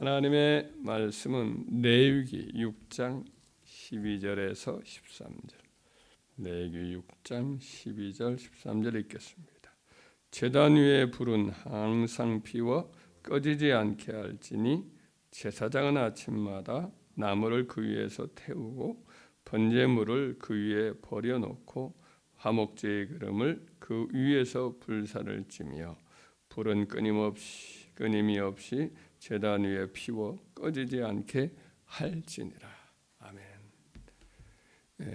하나님의 말씀은 레위기 6장 12절에서 13절. 레위기 6장 12절 13절 읽겠습니다. 제단 위에 불은 항상 피워 꺼지지 않게 할지니 제사장은 아침마다 나무를 그 위에서 태우고 번제물을 그 위에 버려놓고 화목제의 기름을 그 위에서 불사를 찌며 불은 끊임이 없이 제단 위에 피워 꺼지지 않게 할지니라. 아멘.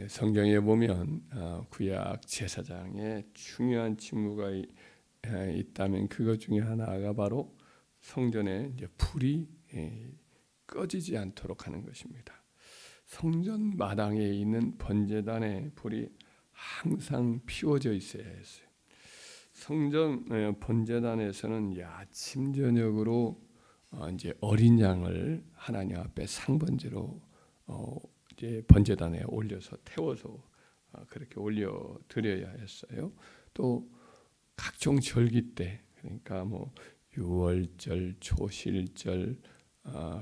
성경에 보면 구약 제사장의 중요한 직무가 있다면 그것 중에 하나가 바로 성전에 이제 불이 꺼지지 않도록 하는 것입니다. 성전 마당에 있는 번제단에 불이 항상 피워져 있어야 했어요. 성전 번제단에서는 아침 저녁으로 이제 어린 양을 하나님 앞에 상번제로 이제 번제단에 올려서 태워서 그렇게 올려 드려야 했어요. 또 각종 절기 때, 그러니까 뭐 유월절, 초실절,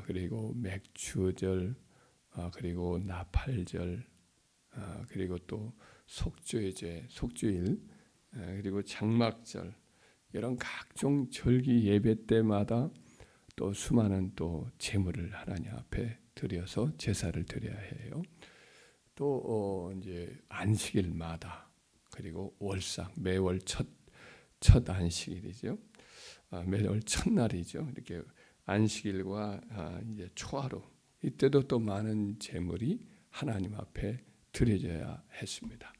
그리고 맥주절, 그리고 나팔절, 그리고 또 속죄일, 그리고 장막절, 이런 각종 절기 예배 때마다 또 수많은 또 제물을 하나님 앞에 드려서 제사를 드려야 해요. 또 이제 안식일마다, 그리고 월상, 매월 첫 안식일이죠. 매월 첫날이죠. 이렇게 안식일과 이제 초하루, 이때도 또 많은 제물이 하나님 앞에 드려져야 했습니다.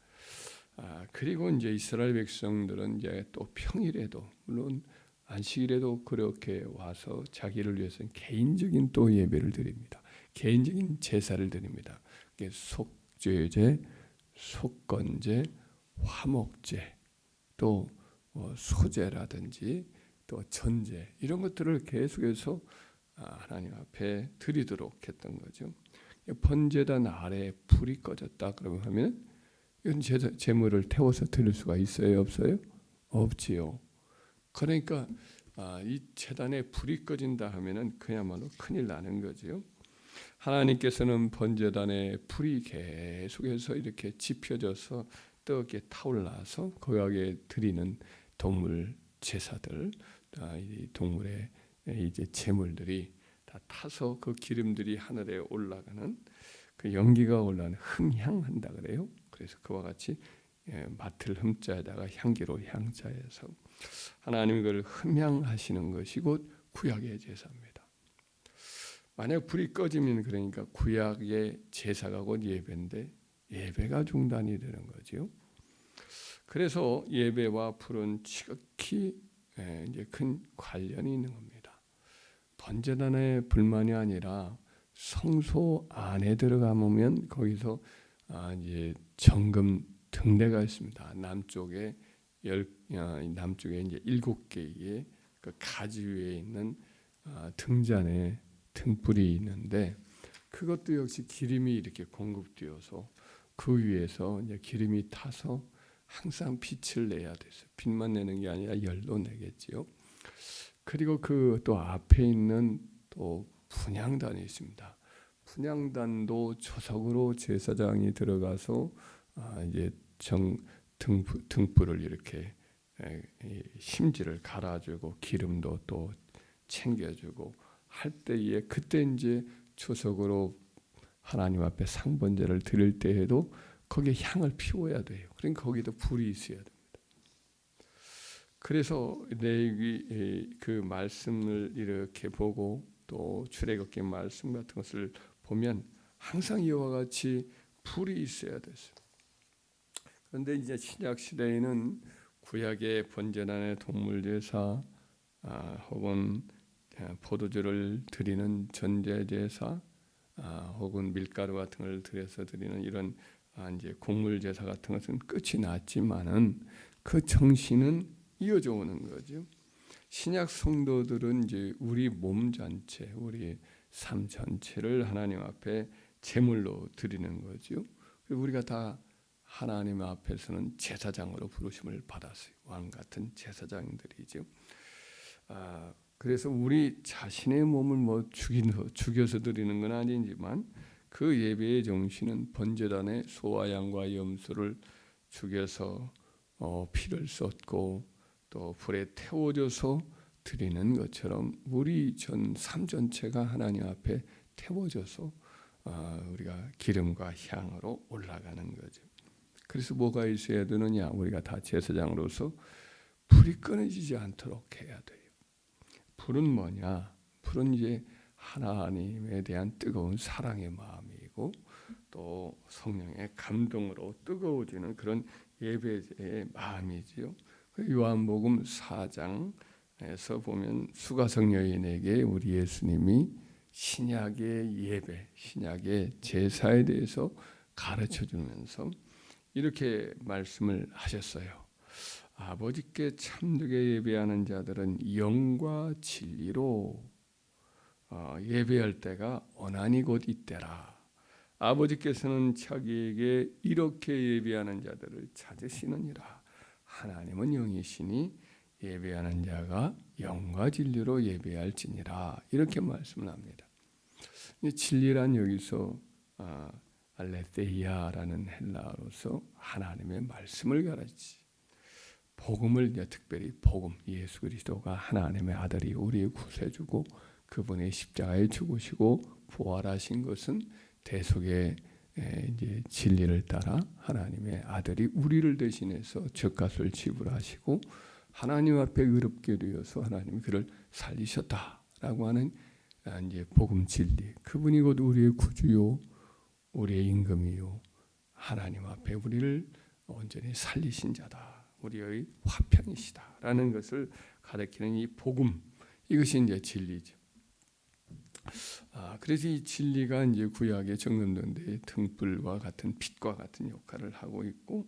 그리고 이제 이스라엘 백성들은 이제 또 평일에도, 물론 안식일에도 그렇게 와서 자기를 위해서는 개인적인 또 예배를 드립니다. 개인적인 제사를 드립니다. 속죄제, 속건제, 화목제, 또 소제라든지 또 전제, 이런 것들을 계속해서 하나님 앞에 드리도록 했던 거죠. 번제단 아래에 불이 꺼졌다 그러면 하면 이건 제물을 태워서 드릴 수가 있어요, 없어요? 없지요. 그러니까 이 제단에 불이 꺼진다 하면은 그야말로 큰일 나는 거죠. 하나님께서는 번제단에 불이 계속해서 이렇게 지펴져서 뜨겁게 타올라서 거기에 드리는 동물 제사들, 이 동물의 이제 제물들이 다 타서 그 기름들이 하늘에 올라가는, 그 연기가 올라가는 흠향한다 그래요. 그래서 그와 같이 맡을 흠자에다가 향기로 향자에서 하나님이 그걸 흠향하시는 것이 곧 구약의 제사입니다. 만약 불이 꺼지면, 그러니까 구약의 제사가 곧 예배인데 예배가 중단이 되는 거죠. 그래서 예배와 불은 지극히 이제 큰 관련이 있는 겁니다. 번제단의 불만이 아니라 성소 안에 들어가면 거기서 이제 정금 등대가 있습니다. 남쪽에 이제 7개의 그 가지 위에 있는 등잔에 등불이 있는데, 그것도 역시 기름이 이렇게 공급되어서 그 위에서 이제 기름이 타서 항상 빛을 내야 돼서, 빛만 내는 게 아니라 열도 내겠지요. 그리고 그 또 앞에 있는 또 분향단이 있습니다. 분향단도 초석으로 제사장이 들어가서 이제 등불을 이렇게 심지를 갈아주고 기름도 또 챙겨주고 할 때에, 그때 이제 초석으로 하나님 앞에 상번제를 드릴 때에도 거기에 향을 피워야 돼요. 그러니까 거기도 불이 있어야 됩니다. 그래서 레위기 그 말씀을 이렇게 보고 또 출애굽기 말씀 같은 것을 보면 항상 이와 같이 불이 있어야 됐어요. 그런데 이제 신약 시대에는 구약의 번제단의 동물 제사, 혹은 포도주를 드리는 전제 제사, 혹은 밀가루 같은 걸 들여서 드리는 이런 이제 곡물 제사 같은 것은 끝이 났지만은 그 정신은 이어져 오는 거죠. 신약 성도들은 이제 우리 몸 전체, 우리 삶 전체를 하나님 앞에 제물로 드리는 거죠. 그리고 우리가 다 하나님 앞에서는 제사장으로 부르심을 받았어요. 왕 같은 제사장들이죠. 그래서 우리 자신의 몸을 뭐 죽여서 드리는 건 아니지만 그 예배의 정신은 번제단에 소와 양과 염소를 죽여서 피를 쏟고 또 불에 태워져서 드리는 것처럼 우리 삶 전체가 하나님 앞에 태워져서 우리가 기름과 향으로 올라가는 거죠. 그래서 뭐가 있어야 되느냐? 우리가 다 제사장으로서 불이 끊어지지 않도록 해야 돼요. 불은 뭐냐? 불은 이제 하나님에 대한 뜨거운 사랑의 마음이고 또 성령의 감동으로 뜨거워지는 그런 예배의 마음이지요. 요한복음 4장에서 보면 수가성 여인에게 우리 예수님이 신약의 예배, 신약의 제사에 대해서 가르쳐 주면서 이렇게 말씀을 하셨어요. 아버지께 참되게 예배하는 자들은 영과 진리로 예배할 때가 원한이 곧 이때라. 아버지께서는 자기에게 이렇게 예배하는 자들을 찾으시느니라. 하나님은 영이시니 예배하는 자가 영과 진리로 예배할지니라. 이렇게 말씀을 합니다. 진리란 여기서 알레테이아라는 헬라어로서 하나님의 말씀을 가르치. 복음을 특별히 복음 예수 그리스도가 하나님의 아들이 우리의 구세주고 그분의 십자가에 죽으시고 부활하신 것은 대속의 이제 진리를 따라 하나님의 아들이 우리를 대신해서 죗값을 지불하시고 하나님 앞에 의롭게 되어서 하나님이 그를 살리셨다라고 하는 이제 복음 진리. 그분이 곧 우리의 구주요, 우리의 임금이요, 하나님 앞에 우리를 온전히 살리신 자다. 우리의 화평이시다라는 것을 가리키는 이 복음, 이것이 이제 진리죠. 그래서 이 진리가 이제 구약의 정금등대의 등불과 같은 빛과 같은 역할을 하고 있고,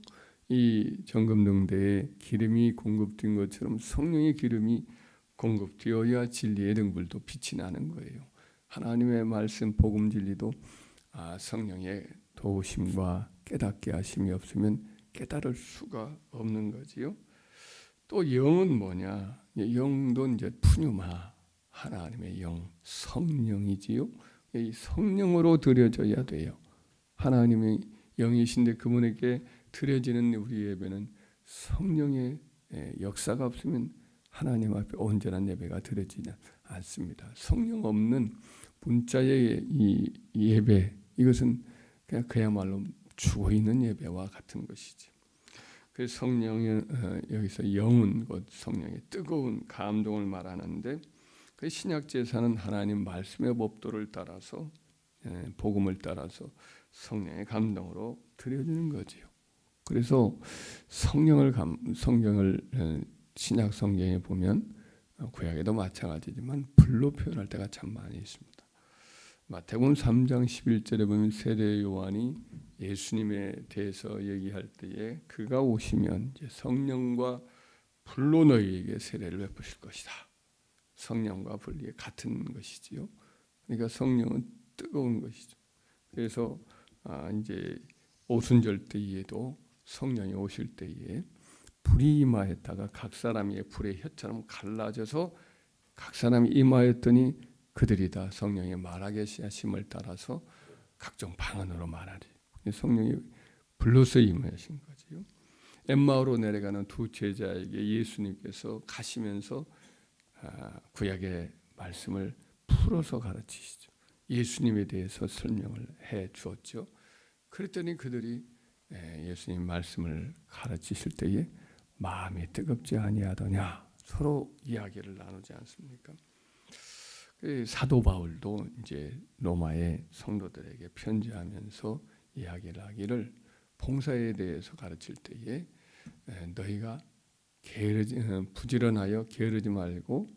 이 정금등대에 기름이 공급된 것처럼 성령의 기름이 공급되어야 진리의 등불도 빛이 나는 거예요. 하나님의 말씀 복음 진리도 성령의 도우심과 깨닫게 하심이 없으면 깨달을 수가 없는 거지요. 또 영은 뭐냐? 영도 이제 푸뉴마, 하나님의 영, 성령이지요. 이 성령으로 드려져야 돼요. 하나님의 영이신데 그분에게 드려지는 우리 예배는 성령의 역사가 없으면 하나님 앞에 온전한 예배가 드려지지 않습니다. 성령 없는 문자의 이 예배, 이것은 그야말로 죽어 있는 예배와 같은 것이지. 그 성령의 여기서 영은 곧 성령의 뜨거운 감동을 말하는데, 그 신약 제사는 하나님 말씀의 법도를 따라서 복음을 따라서 성령의 감동으로 드려지는 거지요. 그래서 성령을 신약 성경에 보면 구약에도 마찬가지지만 불로 표현할 때가 참 많이 있습니다. 마태복음 3장 11절에 보면 세례 요한이 예수님에 대해서 얘기할 때에 그가 오시면 이제 성령과 불로 너희에게 세례를 베푸실 것이다. 성령과 불이 같은 것이지요. 그러니까 성령은 뜨거운 것이죠. 그래서 이제 오순절 때에도 성령이 오실 때에 불이 임하였다가 각 사람이 불의 혀처럼 갈라져서 각 사람이 임하였더니 그들이 다 성령의 말하게 하심을 따라서 각종 방언으로 말하리. 성령이 불로서 임하신 거지요. 엠마오로 내려가는 두 제자에게 예수님께서 가시면서 구약의 말씀을 풀어서 가르치시죠. 예수님에 대해서 설명을 해 주었죠. 그랬더니 그들이 예수님 말씀을 가르치실 때에 마음이 뜨겁지 아니하더냐 서로 이야기를 나누지 않습니까? 사도 바울도 이제 로마의 성도들에게 편지하면서 이야기를 하기를 봉사에 대해서 가르칠 때에 너희가 부지런하여 게으르지 말고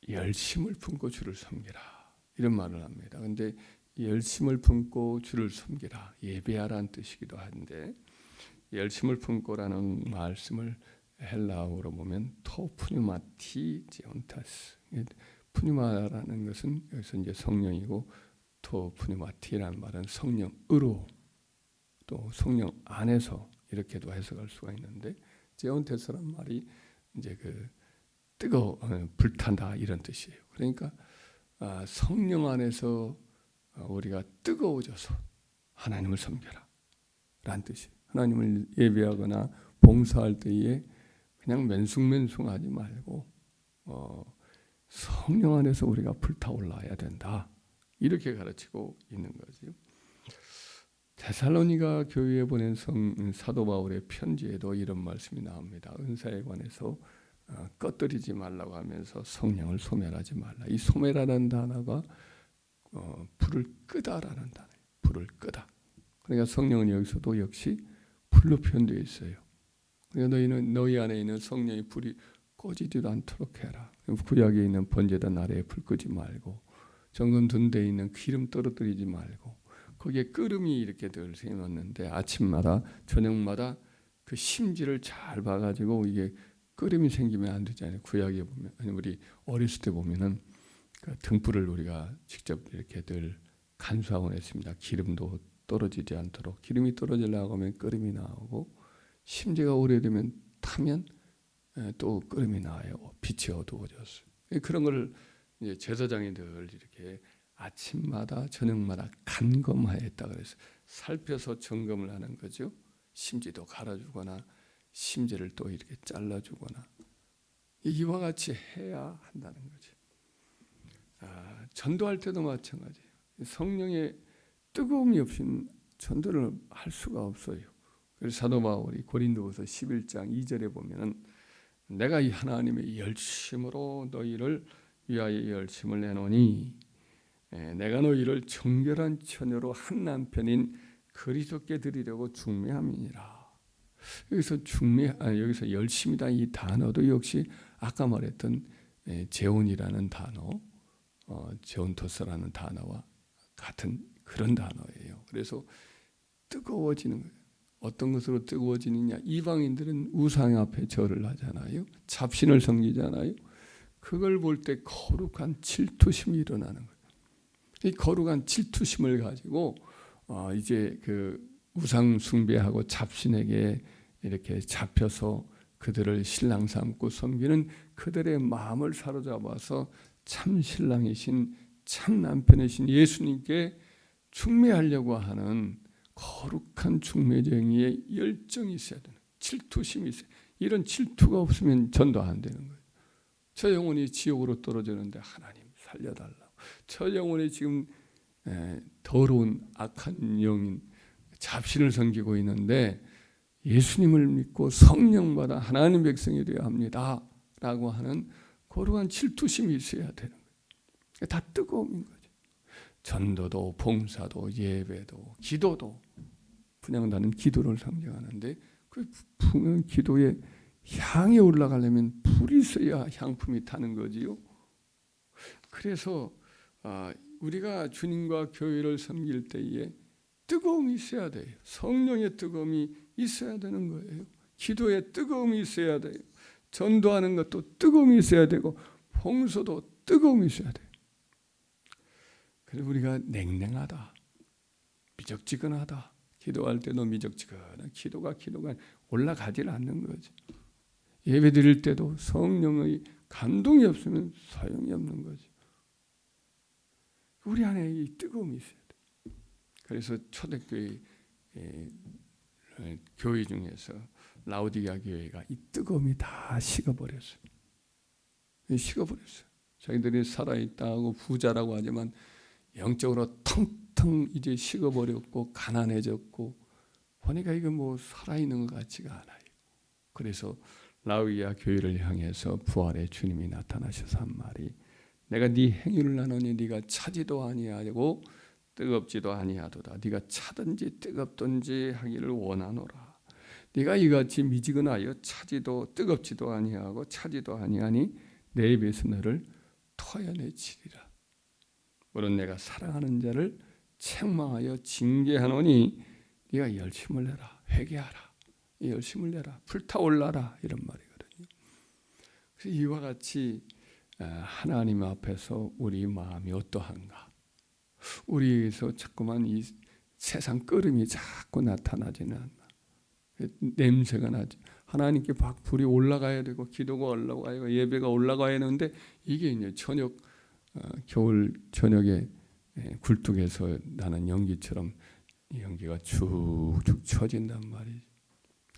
열심을 품고 주를 섬기라 이런 말을 합니다. 그런데 열심을 품고 주를 섬기라 예배하라는 뜻이기도 한데 열심을 품고라는 말씀을 헬라어로 보면 토 푸뉴마티 제온타스. 푸뉴마라는 것은 여기서 이제 성령이고 토 푸뉴마티라는 말은 성령으로 또 성령 안에서 이렇게도 해석할 수가 있는데 제온테스란 말이 이제 그 불탄다 이런 뜻이에요. 그러니까 성령 안에서 우리가 뜨거워져서 하나님을 섬겨라 라는 뜻이에요. 하나님을 예배하거나 봉사할 때에 그냥 맨숭맨숭하지 말고 성령 안에서 우리가 불타올라야 된다 이렇게 가르치고 있는 거죠. 데살로니가 교회에 보낸 사도 바울의 편지에도 이런 말씀이 나옵니다. 은사에 관해서 꺼뜨리지 말라고 하면서 성령을 소멸하지 말라. 이 소멸하는 단어가 불을 끄다라는 단어예요. 불을 끄다. 그러니까 성령은 여기서도 역시 불로 표현되어 있어요. 그러니까 너희 안에 있는 성령의 불이 꺼지지도 않도록 해라. 구약에 있는 번제단 아래에 불 끄지 말고 정금 둔 데 있는 기름 떨어뜨리지 말고 거기에 끓음이 이렇게 늘 세워놨는데 아침마다 저녁마다 그 심지를 잘 봐가지고 이게 끓음이 생기면 안 되잖아요. 구약에 보면 우리 어렸을 때 보면은 그 등불을 우리가 직접 이렇게 늘 간수하곤 했습니다. 기름도 떨어지지 않도록 기름이 떨어지려고 하면 끓음이 나오고 심지가 오래되면 타면 또 끓음이 나와요. 빛이 어두워졌어요. 그런 걸 이제 제사장이 늘 이렇게 아침마다 저녁마다 간검하였다 그래서 살펴서 점검을 하는 거죠. 심지도 갈아주거나 심지를 또 이렇게 잘라주거나 이와 같이 해야 한다는 거죠. 전도할 때도 마찬가지예요. 성령의 뜨거움이 없이는 전도를 할 수가 없어요. 그래서 사도 바울이 고린도후서 11장 2절에 보면은 내가 이 하나님의 열심으로 너희를 위하여 열심을 내노니 내가 너희를 정결한 처녀로 한 남편인 그리스도께 드리려고 중매함이니라. 여기서 열심이다 이 단어도 역시 아까 말했던 재혼이라는 단어, 재혼토서라는 단어와 같은 그런 단어예요. 그래서 뜨거워지는 거예요. 어떤 것으로 뜨거워지느냐? 이방인들은 우상 앞에 절을 하잖아요. 잡신을 섬기잖아요. 그걸 볼 때 거룩한 질투심이 일어나는 거예요. 이 거룩한 질투심을 가지고 이제 그 우상 숭배하고 잡신에게 이렇게 잡혀서 그들을 신랑 삼고 섬기는 그들의 마음을 사로잡아서 참 신랑이신 참 남편이신 예수님께 중매하려고 하는 거룩한 중매쟁이의 열정이 있어야 되는 질투심이 있어요. 이런 질투가 없으면 전도 안 되는 거예요. 저 영혼이 지옥으로 떨어지는데 하나님 살려달라고. 저 영혼이 지금 더러운 악한 영인 잡신을 섬기고 있는데 예수님을 믿고 성령받아 하나님 백성이 되어야 합니다 라고 하는 거룩한 질투심이 있어야 되는 거예요. 다 뜨거움인 거죠. 전도도 봉사도 예배도 기도도 분향단은 기도를 상징하는데 그 풍은 기도에 향이 올라가려면 불이 있어야 향품이 타는 거지요. 그래서 우리가 주님과 교회를 섬길 때에 뜨거움이 있어야 돼요. 성령의 뜨거움이 있어야 되는 거예요. 기도에 뜨거움이 있어야 돼요. 전도하는 것도 뜨거움이 있어야 되고 봉사도 뜨거움이 있어야 돼요. 그래서 우리가 냉랭하다, 미적지근하다, 기도할 때도 미적지근한 기도가 올라가질 않는 거죠. 예배 드릴 때도 성령의 감동이 없으면 소용이 없는 거죠. 우리 안에 이 뜨거움이 있어야 돼. 그래서 초대교회 교회 중에서 라오디게아 교회가 이 뜨거움이 다 식어버렸어요. 자기들이 살아있다고 부자라고 하지만 영적으로 텅텅 이제 식어버렸고 가난해졌고 보니까 이거 뭐 살아있는 것 같지가 않아요. 그래서 라오디게아 교회를 향해서 부활의 주님이 나타나셔서 한 말이 내가 네 행위를 나누니 네가 차지도 아니하고 뜨겁지도 아니하도다. 네가 차든지 뜨겁든지 하기를 원하노라. 네가 이같이 미지근하여 차지도 뜨겁지도 아니하고 차지도 아니하니 내 입에서 너를 토해내치리라. 물론 내가 사랑하는 자를 책망하여 징계하노니 네가 열심을 내라. 회개하라. 열심을 내라. 불타올라라. 이런 말이거든요. 그래서 이와 같이 하나님 앞에서 우리 마음이 어떠한가? 우리에서 자꾸만 이 세상 끓음이 자꾸 나타나지는 않나? 냄새가 나지. 하나님께 막 불이 올라가야 되고 기도가 올라가야 되고 예배가 올라가야 되는데 이게 이제 겨울 저녁에 굴뚝에서 나는 연기처럼 이 연기가 쭉쭉 처진단 말이죠.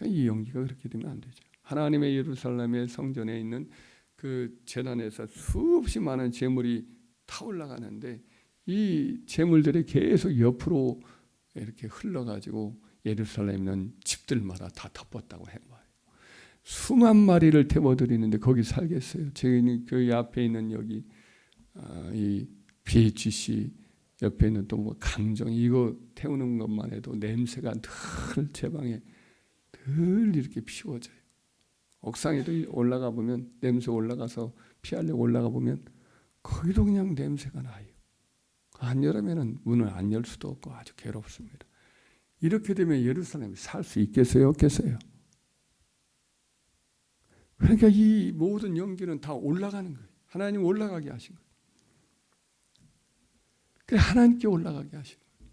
이 연기가 그렇게 되면 안 되죠. 하나님의 예루살렘의 성전에 있는 그 제단에서 수없이 많은 제물이 타올라가는데 이 제물들이 계속 옆으로 이렇게 흘러가지고 예루살렘에 있는 집들마다 다 덮었다고 해 말이에요. 수만 마리를 태워드리는데 거기 살겠어요? 저희는 그 앞에 있는 여기 이 BHC 옆에 있는 또 뭐 강정 이거 태우는 것만 해도 냄새가 늘 제 방에 늘 이렇게 피워져요. 옥상에도 올라가 보면 냄새 올라가서 피하려고 올라가 보면 거기도 그냥 냄새가 나요. 안 열으면은 문을 안 열 수도 없고 아주 괴롭습니다. 이렇게 되면 예루살렘에 살 수 있겠어요, 없겠어요? 그러니까 이 모든 연기는 다 올라가는 거예요. 하나님 올라가게 하신 거예요. 그래 하나님께 올라가게 하신 거예요.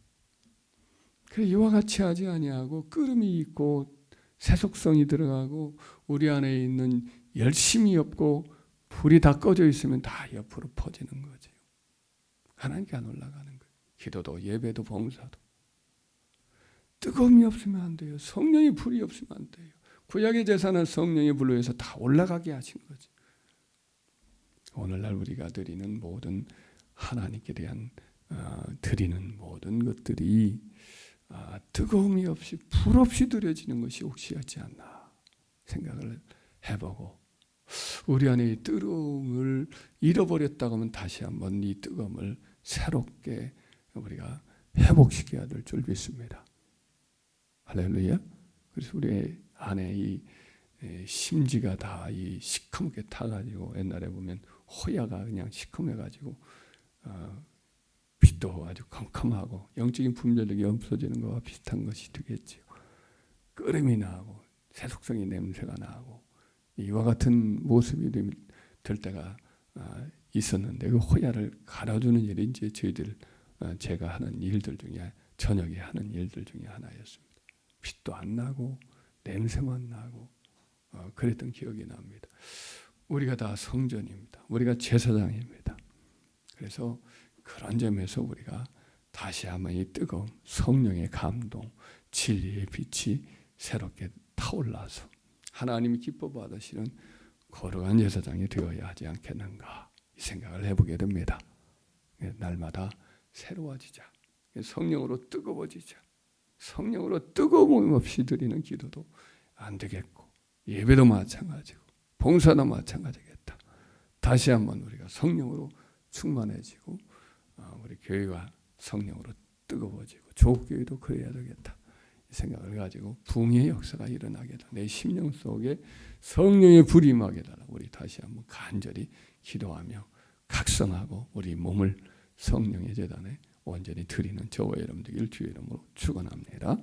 그래 이와 같이 하지 아니하고 끓음이 있고 세속성이 들어가고 우리 안에 있는 열심이 없고 불이 다 꺼져 있으면 다 옆으로 퍼지는 거죠. 하나님께 안 올라가는 거예요. 기도도 예배도 봉사도 뜨거움이 없으면 안 돼요. 성령의 불이 없으면 안 돼요. 구약의 제사는 성령의 불로 해서 다 올라가게 하신 거죠. 오늘날 우리가 드리는 모든 하나님께 대한 드리는 모든 것들이 뜨거움이 없이 불 없이 드려지는 것이 혹시였지 않나 생각을 해보고 우리 안에 이 뜨거움을 잃어버렸다고 하면 다시 한번 이 뜨거움을 새롭게 우리가 회복시켜야 될 줄 믿습니다. 할렐루야. 그래서 우리 안에 이 심지가 다 이 시커멓게 타가지고 옛날에 보면 호야가 그냥 시커매가지고 빛도 아주 컴컴하고 영적인 분별력이 없어지는 것과 비슷한 것이 되겠지요. 끓음이 나고 세속성의 냄새가 나고 이와 같은 모습이 될 때가 있었는데 그 호야를 갈아주는 일이 이제 제가 하는 일들 중에 저녁에 하는 일들 중에 하나였습니다. 빛도 안 나고 냄새만 나고 그랬던 기억이 납니다. 우리가 다 성전입니다. 우리가 제사장입니다. 그래서 그런 점에서 우리가 다시 한번 이 뜨거움, 성령의 감동, 진리의 빛이 새롭게 타올라서 하나님이 기뻐 받으시는 거룩한 제사장이 되어야 하지 않겠는가 이 생각을 해보게 됩니다. 날마다 새로워지자. 성령으로 뜨거워지자. 성령으로 뜨거움 없이 드리는 기도도 안 되겠고 예배도 마찬가지고 봉사도 마찬가지겠다. 다시 한번 우리가 성령으로 충만해지고 우리 교회가 성령으로 뜨거워지고 조국교회도 그래야 되겠다. 이 생각을 가지고 붕의 역사가 일어나게 다 내 심령 속에 성령의 불이 임하게 달라 우리 다시 한번 간절히 기도하며 각성하고 우리 몸을 성령의 제단에 온전히 드리는 저와 여러분들 주의 이름으로 축원합니다.